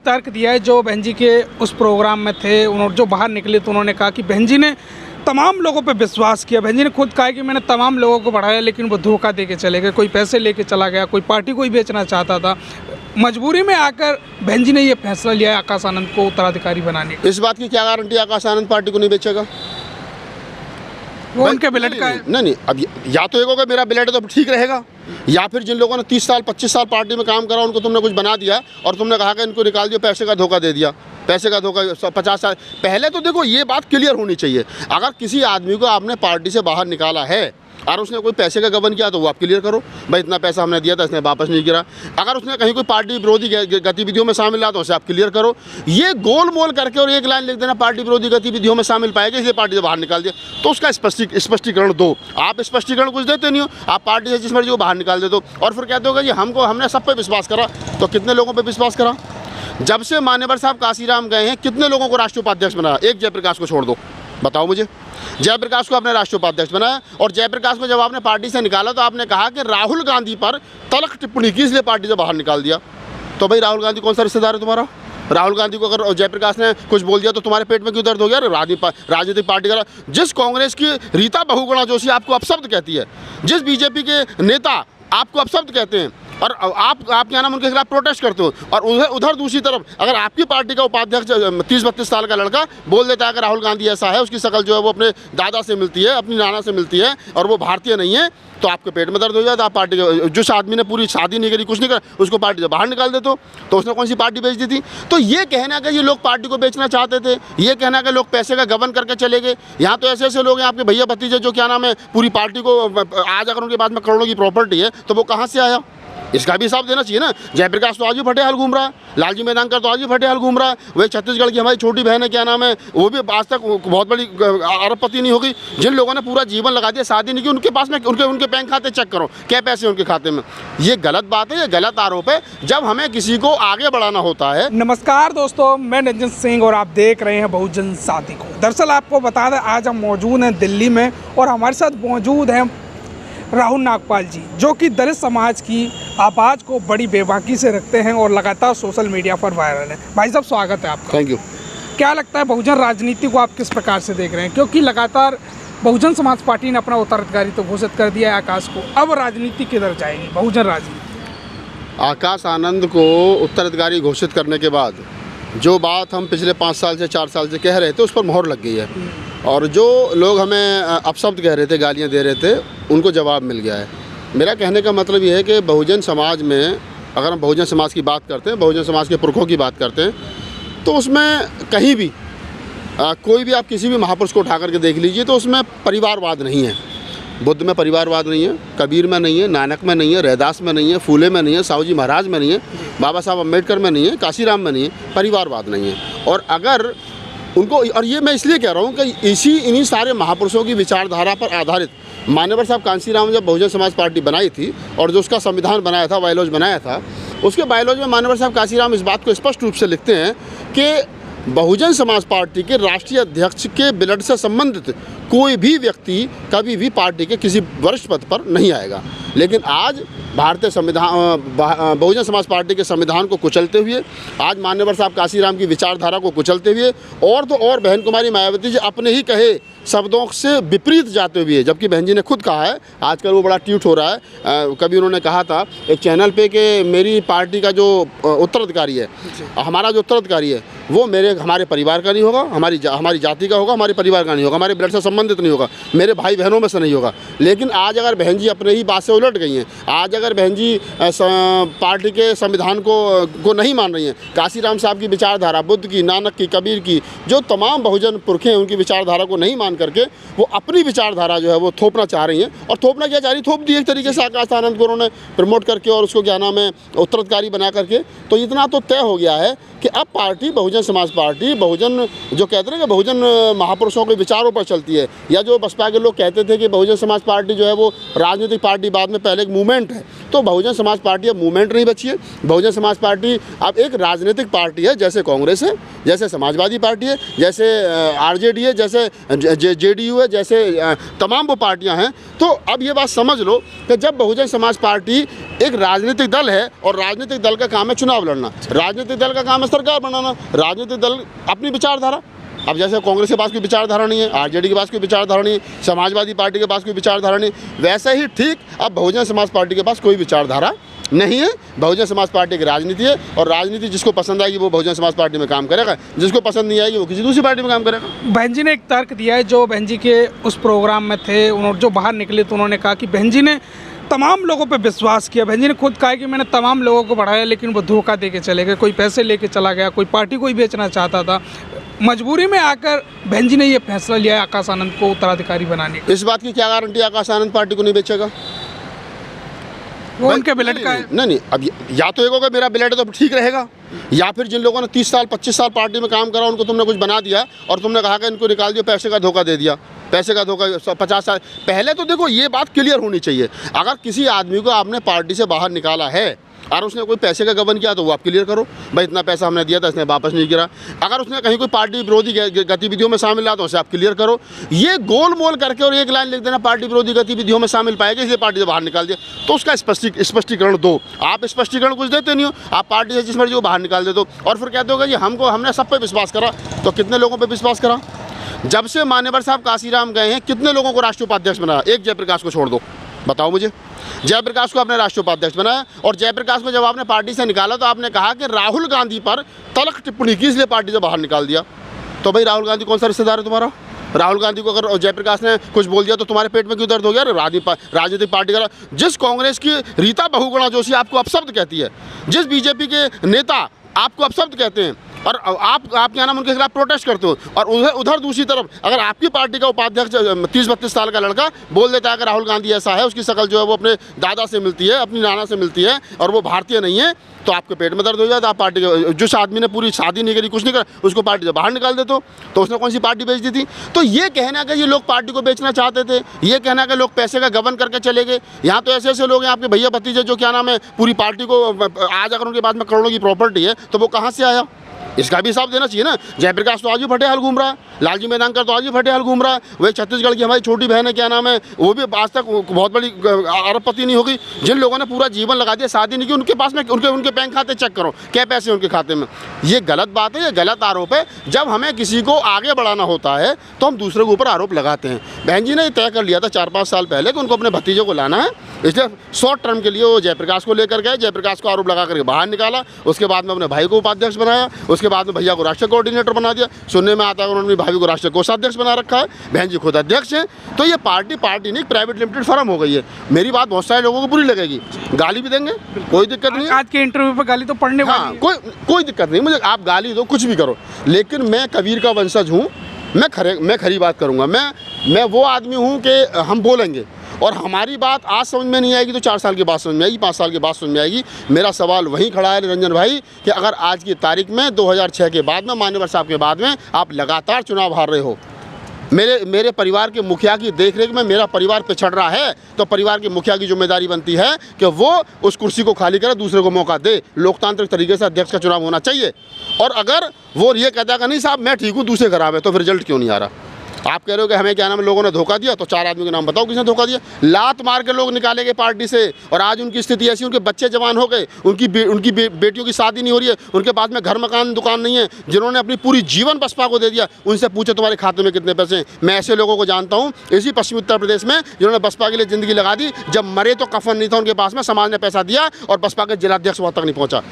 तर्क दिया है जो बहन जी के उस प्रोग्राम में थे, उन्होंने जो बाहर निकले तो उन्होंने कहा कि बहन जी ने तमाम लोगों पे विश्वास किया। बहन जी ने खुद कहा कि मैंने तमाम लोगों को बढ़ाया लेकिन वो धोखा दे के चले गए, कोई पैसे लेके चला गया, कोई पार्टी को ही बेचना चाहता था। मजबूरी में आकर बहन जी ने ये फैसला लिया है आकाश आनंद को उत्तराधिकारी बनाने का। इस बात की क्या गारंटी आकाश आनंद पार्टी को नहीं बेचेगा? वो उनके ब्लड का है। नहीं, अब या तो एक होगा मेरा ब्लड है तो ठीक रहेगा, या फिर जिन लोगों ने 30 साल 25 साल पार्टी में काम करा उनको तुमने कुछ बना दिया और तुमने कहा कि इनको निकाल दिया, पैसे का धोखा दे दिया। पैसे का धोखा 50 साल पहले तो देखो ये बात क्लियर होनी चाहिए। अगर किसी आदमी को आपने पार्टी से बाहर निकाला है और उसने कोई पैसे का गबन किया तो वो आप क्लियर करो, भाई इतना पैसा हमने दिया था इसने वापस नहीं गिरा। अगर उसने कहीं कोई पार्टी विरोधी गतिविधियों में शामिल रहा तो उसे आप क्लियर करो। ये गोल मोल करके और एक लाइन लिख देना पार्टी विरोधी गतिविधियों में शामिल पाएगा इसलिए पार्टी से बाहर निकाल दिया, तो उसका स्पष्टीकरण दो। आप स्पष्टीकरण कुछ देते नहीं हो, आप पार्टी से जिस मर्जी को बाहर निकाल देते हो और फिर कहते हो कि हमने सब पे विश्वास करा। तो कितने लोगों पर विश्वास करा? जब से मान्यवर साहब काशीराम गए हैं कितने लोगों को राष्ट्रीय उपाध्यक्ष बनाया? एक जयप्रकाश को छोड़ दो, बताओ मुझे। जयप्रकाश को आपने राष्ट्रीय उपाध्यक्ष बनाया और जयप्रकाश को जब आपने पार्टी से निकाला तो आपने कहा कि राहुल गांधी पर तल्ख टिप्पणी की इसलिए पार्टी से बाहर निकाल दिया। तो भाई राहुल गांधी कौन सा रिश्तेदार है तुम्हारा? राहुल गांधी को अगर जयप्रकाश ने कुछ बोल दिया तो तुम्हारे पेट में क्यों दर्द हो गया? राजनीतिक पार्टी का जिस कांग्रेस की रीता बहुगुणा जोशी आपको अपशब्द कहती है, जिस बीजेपी के नेता आपको अपशब्द कहते हैं और आप क्या नाम उनके खिलाफ प्रोटेस्ट करते हो, और उधर दूसरी तरफ अगर आपकी पार्टी का उपाध्यक्ष 30-32 साल का लड़का बोल देता है कि राहुल गांधी ऐसा है, उसकी शक्ल जो है वो अपने दादा से मिलती है, अपनी नाना से मिलती है और वो भारतीय नहीं है, तो आपके पेट में दर्द हो जाता। आप पार्टी के जिस आदमी ने पूरी शादी नहीं करी, कुछ नहीं करा, उसको पार्टी से बाहर निकाल देते हो, तो उसने कौन सी पार्टी बेच दी थी? तो ये कहना कि ये लोग पार्टी को बेचना चाहते थे, ये कहना कि लोग पैसे का गबन करके चले गए। यहाँ तो ऐसे ऐसे लोग हैं आपके भैया भतीजे जो क्या नाम है पूरी पार्टी को, आज अगर उनके पास में करोड़ों की प्रॉपर्टी है तो वो कहाँ से आया? इसका भी हिसाब देना चाहिए ना। जयप्रकाश तो आज भी फटे हाल घूम रहा है, लालजी मैदानकर तो आज भी फटे हाल घूम रहा है। वही छत्तीसगढ़ की हमारी छोटी बहन है क्या नाम है, वो भी आज तक बहुत बड़ी अरबपति नहीं होगी। जिन लोगों ने पूरा जीवन लगा दिया, शादी नहीं की, उनके पास में उनके बैंक खाते चेक करो क्या पैसे उनके खाते में। ये गलत बात है, ये गलत आरोप है जब हमें किसी को आगे बढ़ाना होता है। नमस्कार दोस्तों, मैं निरंजन सिंह और आप देख रहे हैं बहुजन साथी को। दरअसल आपको बता दें आज हम मौजूद हैं दिल्ली में और हमारे साथ मौजूद हैं राहुल नागपाल जी, जो कि दलित समाज की आवाज़ को बड़ी बेबाकी से रखते हैं और लगातार सोशल मीडिया पर वायरल है। भाई साहब स्वागत है आपका। Thank you. क्या लगता है बहुजन राजनीति को आप किस प्रकार से देख रहे हैं? क्योंकि लगातार बहुजन समाज पार्टी ने अपना उत्तराधिकारी तो घोषित कर दिया है आकाश को, अब राजनीति किधर जाएगी बहुजन राजनीति? आकाश आनंद को उत्तराधिकारी घोषित करने के बाद जो बात हम पिछले 5 साल से 4 साल से कह रहे थे उस पर मोहर लग गई है, और जो लोग हमें अपशब्द कह रहे थे, गालियां दे रहे थे, उनको जवाब मिल गया है। मेरा कहने का मतलब ये है कि बहुजन समाज में अगर हम बहुजन समाज की बात करते हैं, बहुजन समाज के पुरखों की बात करते हैं, तो उसमें कहीं भी कोई भी आप किसी भी महापुरुष को उठा करके देख लीजिए तो उसमें परिवारवाद नहीं है। बुद्ध में परिवारवाद नहीं है, कबीर में नहीं है, नानक में नहीं है, रैदास में नहीं है, फूले में नहीं है, साहू जी महाराज में नहीं है, बाबा साहब अम्बेडकर में नहीं है, काशीराम में नहीं है, परिवारवाद नहीं है। और अगर उनको, और ये मैं इसलिए कह रहा हूँ कि इन्हीं सारे महापुरुषों की विचारधारा पर आधारित मान्यवर साहब कांशीराम जब बहुजन समाज पार्टी बनाई थी और जो उसका संविधान बनाया था, बायलॉज बनाया था, उसके बायलॉज में मान्यवर साहब कांशीराम इस बात को स्पष्ट रूप से लिखते हैं कि बहुजन समाज पार्टी के राष्ट्रीय अध्यक्ष के ब्लड से संबंधित कोई भी व्यक्ति कभी भी पार्टी के किसी वरिष्ठ पद पर नहीं आएगा। लेकिन आज भारतीय संविधान, बहुजन समाज पार्टी के संविधान को कुचलते हुए, आज मान्यवर साहब काशीराम की विचारधारा को कुचलते हुए और तो और बहन कुमारी मायावती जी अपने ही कहे शब्दों से विपरीत जाते हुए, जबकि बहन जी ने खुद कहा है, आजकल वो बड़ा ट्वीट हो रहा है, कभी उन्होंने कहा था एक चैनल पे कि मेरी पार्टी का जो उत्तराधिकारी है, हमारा जो उत्तराधिकारी है वो हमारे परिवार का नहीं होगा, हमारी जाति का होगा, हमारे परिवार का नहीं होगा, हमारे ब्लड से संबंधित नहीं होगा, मेरे भाई बहनों में से नहीं होगा। लेकिन आज अगर बहन जी अपने ही बात से उलट गई हैं, आज अगर बहन जी पार्टी के संविधान को नहीं मान रही हैं, काशीराम साहब की विचारधारा, बुद्ध की, नानक की, कबीर की, जो तमाम बहुजन पुरखे हैं उनकी विचारधारा को नहीं मान करके वो अपनी विचारधारा जो है वो थोपना चाह रही हैं, और थोपना क्या चाह रही, थोप दी एक तरीके से आकाश आनंद को उन्होंने प्रमोट करके और उसको क्या नाम है उत्तराधिकारी बना करके। तो इतना तो तय हो गया है कि अब पार्टी बहुजन समाज पार्टी, बहुजन जो कहते हैं कि बहुजन महापुरुषों के विचारों पर चलती है, है, या जो बसपा के लोग कहते थे कि बहुजन समाज पार्टी जो है वो राजनीतिक पार्टी बाद में पहले एक मूवमेंट है, तो बहुजन समाज पार्टी अब मूवमेंट नहीं बची है। बहुजन समाज पार्टी अब एक राजनीतिक पार्टी है, जैसे कांग्रेस है, जैसे समाजवादी पार्टी है, जैसे आरजेडी है, जैसे जेडीयू है, जैसे तमाम वो पार्टियां हैं। तो अब ये बात समझ लो कि जब बहुजन समाज पार्टी एक राजनीतिक दल है और राजनीतिक दल का काम है चुनाव लड़ना, राजनीतिक दल का काम है सरकार बनाना, राजनीतिक दल अपनी विचारधारा, अब जैसे कांग्रेस के पास कोई विचारधारा नहीं है, आरजेडी के पास कोई विचारधारा नहीं है, समाजवादी पार्टी के पास कोई विचारधारा नहीं, वैसे ही ठीक अब बहुजन समाज पार्टी के पास कोई विचारधारा नहीं है। बहुजन समाज पार्टी की राजनीति है और राजनीति जिसको पसंद आएगी वो बहुजन समाज पार्टी में काम करेगा, जिसको पसंद नहीं आएगी वो किसी दूसरी पार्टी में काम करेगा। बहन जी ने एक तर्क दिया है, जो बहन जी के उस प्रोग्राम में थे, उन्होंने जो बाहर निकले तो उन्होंने कहा कि बहन जी ने तमाम लोगों पे विश्वास किया। बहन जी ने खुद कहा कि मैंने तमाम लोगों को बढ़ाया लेकिन वो धोखा दे के चले गए, कोई पैसे लेके चला गया, कोई पार्टी को ही बेचना चाहता था। मजबूरी में आकर बहन जी ने ये फैसला लिया है आकाश आनंद को उत्तराधिकारी बनाने का। इस बात की क्या गारंटी आकाश आनंद पार्टी को नहीं बेचेगा? वो उनके बिलेट का है। नहीं, अब या तो एक होगा मेरा बिलेट तो ठीक रहेगा, या फिर जिन लोगों ने 30 साल 25 साल पार्टी में काम करा उनको तुमने कुछ बना दिया और तुमने कहा कि इनको निकाल दिया, पैसे का धोखा दे दिया, पैसे का धोखा 50 साल पहले। तो देखो ये बात क्लियर होनी चाहिए, अगर किसी आदमी को आपने पार्टी से बाहर निकाला है और उसने कोई पैसे का गबन किया तो वो आप क्लियर करो, भाई इतना पैसा हमने दिया था इसने वापस नहीं किया। अगर उसने कहीं कोई पार्टी विरोधी गतिविधियों में शामिल रहा तो उसे आप क्लियर करो। ये गोल मोल करके और एक लाइन लिख देना पार्टी विरोधी गतिविधियों में शामिल पाएगा इसलिए पार्टी से बाहर निकाल दिया, तो उसका स्पष्टीकरण दो। आप स्पष्टीकरण कुछ देते नहीं हो, आप पार्टी से जिस मर्जी को बाहर निकाल देते हो और फिर कहते हो कि हमने सब पे विश्वास करा। तो कितने लोगों पर विश्वास करा? जब से मान्यवर साहब काशीराम गए हैं कितने लोगों को राष्ट्रीय उपाध्यक्ष बनाया? एक जयप्रकाश को छोड़ दो, बताओ मुझे। जयप्रकाश को आपने राष्ट्रीय उपाध्यक्ष बनाया और जयप्रकाश को जब आपने पार्टी से निकाला तो आपने कहा कि राहुल गांधी पर तल्ख टिप्पणी की इसलिए पार्टी से बाहर निकाल दिया। तो भाई राहुल गांधी कौन सा रिश्तेदार है तुम्हारा? राहुल गांधी को अगर जयप्रकाश ने कुछ बोल दिया तो तुम्हारे पेट में क्यों दर्द हो गया? राजनीतिक पार्टी का जिस कांग्रेस की रीता बहुगुणा जोशी आपको अपशब्द कहती है, जिस बीजेपी के नेता आपको अपशब्द कहते हैं और आप क्या नाम उनके खिलाफ प्रोटेस्ट करते हो, और उधर दूसरी तरफ अगर आपकी पार्टी का उपाध्यक्ष 30-32 साल का लड़का बोल देता है कि राहुल गांधी ऐसा है, उसकी शक्ल जो है वो अपने दादा से मिलती है, अपनी नाना से मिलती है और वो भारतीय नहीं है, तो आपके पेट में दर्द हो जाता है। आप पार्टी के जिस आदमी ने पूरी शादी नहीं करी, कुछ नहीं करा, उसको पार्टी से बाहर निकाल देते हो, तो उसने कौन सी पार्टी बेच दी थी? तो ये कहना कि ये लोग पार्टी को बेचना चाहते थे, ये कहना कि लोग पैसे का गबन करके चले गए। यहाँ तो ऐसे ऐसे लोग हैं आपके भैया भतीजे जो क्या नाम है पूरी पार्टी को, आज अगर उनके पास में करोड़ों की प्रॉपर्टी है तो वो कहाँ से आया? इसका भी हिसाब देना चाहिए ना। जयप्रकाश तो आज भी फटे हाल घूम रहा है, लालजी मैदानकर तो आज भी फटे हाल घूम रहा है, वही छत्तीसगढ़ की हमारी छोटी बहन है क्या नाम है, वो भी आज तक बहुत बड़ी अरबपति नहीं होगी। जिन लोगों ने पूरा जीवन लगा दिया, शादी नहीं की, उनके पास में उनके बैंक खाते चेक करो क्या पैसे उनके खाते में। ये गलत बात है, ये गलत आरोप है। जब हमें किसी को आगे बढ़ाना होता है तो हम दूसरे के ऊपर आरोप लगाते हैं। बहन जी ने तय कर लिया था 4-5 साल पहले कि उनको अपने भतीजे को लाना है, इसलिए शॉर्ट टर्म के लिए वो जयप्रकाश को लेकर गए, जयप्रकाश को आरोप लगा करके बाहर निकाला, उसके बाद में अपने भाई को उपाध्यक्ष बनाया, उसके बाद में भैया को राष्ट्रीय कोऑर्डिनेटर बना दिया। सुनने में आता है उन्होंने भाभी को राष्ट्रीय कोषाध्यक्ष बना रखा है, बहन जी खुद अध्यक्ष हैं। तो ये पार्टी नहीं प्राइवेट लिमिटेड फर्म हो गई है। मेरी बात बहुत सारे लोगों को बुरी लगेगी, गाली भी देंगे, कोई दिक्कत नहीं है। आज के इंटरव्यू पर गाली तो पढ़ने वाली है। कोई दिक्कत नहीं, मुझे आप गाली दो, कुछ भी करो, लेकिन मैं कबीर का वंशज हूँ, मैं खरी बात करूँगा। मैं वो आदमी हूँ कि हम बोलेंगे और हमारी बात आज समझ में नहीं आएगी तो 4 साल के बाद समझ में आएगी, 5 साल के बाद समझ में आएगी। मेरा सवाल वहीं खड़ा है रंजन भाई कि अगर आज की तारीख में 2006 के बाद में, मान्यवर साहब के बाद में आप लगातार चुनाव हार रहे हो, मेरे परिवार के मुखिया की देखरेख में मेरा परिवार पिछड़ रहा है, तो परिवार के मुखिया की जिम्मेदारी बनती है कि वो उस कुर्सी को खाली करे, दूसरे को मौका दे। लोकतांत्रिक तरीके से अध्यक्ष का चुनाव होना चाहिए। और अगर वो ये कहता है कि नहीं साहब मैं ठीक हूँ, दूसरे खराब है, तो फिर रिजल्ट क्यों नहीं आ रहा? आप कह रहे हो कि हमें क्या नाम लोगों ने धोखा दिया, तो 4 आदमी के नाम बताओ किसने धोखा दिया? लात मार के लोग निकाले गए पार्टी से और आज उनकी स्थिति ऐसी, उनके बच्चे जवान हो गए, उनकी बेटियों की शादी नहीं हो रही है, उनके पास में घर मकान दुकान नहीं है, जिन्होंने अपनी पूरी जीवन बसपा को दे दिया। उनसे पूछे तुम्हारे खाते में कितने पैसे हैं? मैं ऐसे लोगों को जानता हूँ इसी पश्चिमी उत्तर प्रदेश में जिन्होंने बसपा के लिए ज़िंदगी लगा दी, जब मरे तो कफन नहीं था उनके पास में, समाज ने पैसा दिया और बसपा के जिलाध्यक्ष वहाँ तक नहीं पहुँचा।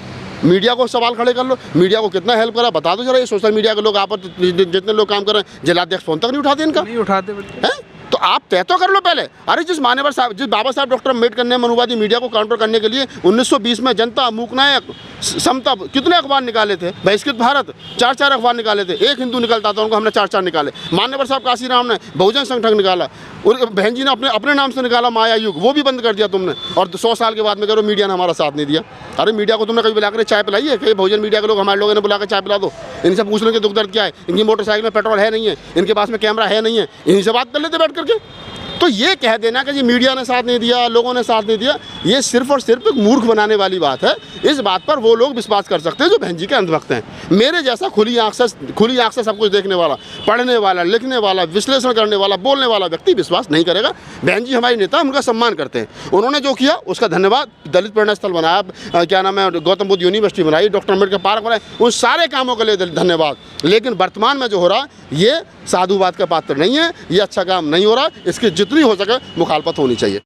मीडिया को सवाल खड़े कर लो, मीडिया को कितना हेल्प करा बता दो जरा। ये सोशल मीडिया के लोग आप जितने लोग काम कर रहे हैं, जिलाध्यक्ष फोन तक नहीं उठाते, इनका नहीं उठाते हैं। तो आप तय तो कर लो पहले। अरे जिस मान्यवर साहब, जिस बाबा साहब डॉक्टर अम्बेडकर ने मनुवादी मीडिया को काउंटर करने के लिए 1920 में जनता, मूकनायक, समता, कितने अखबार निकाले थे, बहिष्कृत भारत, 4 अखबार निकाले थे। एक हिंदू निकलता था, उनको हमने 4 निकाले। मान्यवर साहब काशीराम ने बहुजन संगठन निकाला, और बहन जी ने अपने नाम से निकाला माया युग, वो भी बंद कर दिया तुमने। और 100 साल के बाद में कह रहे हो मीडिया ने हमारा साथ नहीं दिया। अरे मीडिया को तुमने कभी बुला कर चाय पिलाई है? कि बहुजन मीडिया के लोग, हमारे लोगों ने बुला कर चाय पिला दो, इनसे पूछ लो कि दुख दर्द क्या है, इनकी मोटरसाइकिल में पेट्रोल है नहीं है, इनके पास में कैमरा है नहीं है, इन्हीं से बात कर लेते बैठ करके। तो ये कह देना कि जी मीडिया ने साथ नहीं दिया, लोगों ने साथ नहीं दिया, ये सिर्फ और सिर्फ एक मूर्ख बनाने वाली बात है। इस बात पर वो लोग विश्वास कर सकते हैं जो बहन जी के अंधभक्त हैं। मेरे जैसा खुली आंख से सब कुछ देखने वाला, पढ़ने वाला, लिखने वाला, विश्लेषण करने वाला, बोलने वाला व्यक्ति विश्वास नहीं करेगा। बहन जी हमारी नेता, उनका सम्मान करते हैं, उन्होंने जो किया उसका धन्यवाद। दलित प्रेरणा स्थल बनाया, क्या नाम है, गौतम बुद्ध यूनिवर्सिटी बनाई, डॉक्टर अम्बेडकर पार्क बनाए, उन सारे कामों के लिए धन्यवाद। लेकिन वर्तमान में जो हो रहा ये साधुवाद का पात्र नहीं है, ये अच्छा काम नहीं हो रहा, इसकी जितनी हो सके मुखालफत होनी चाहिए।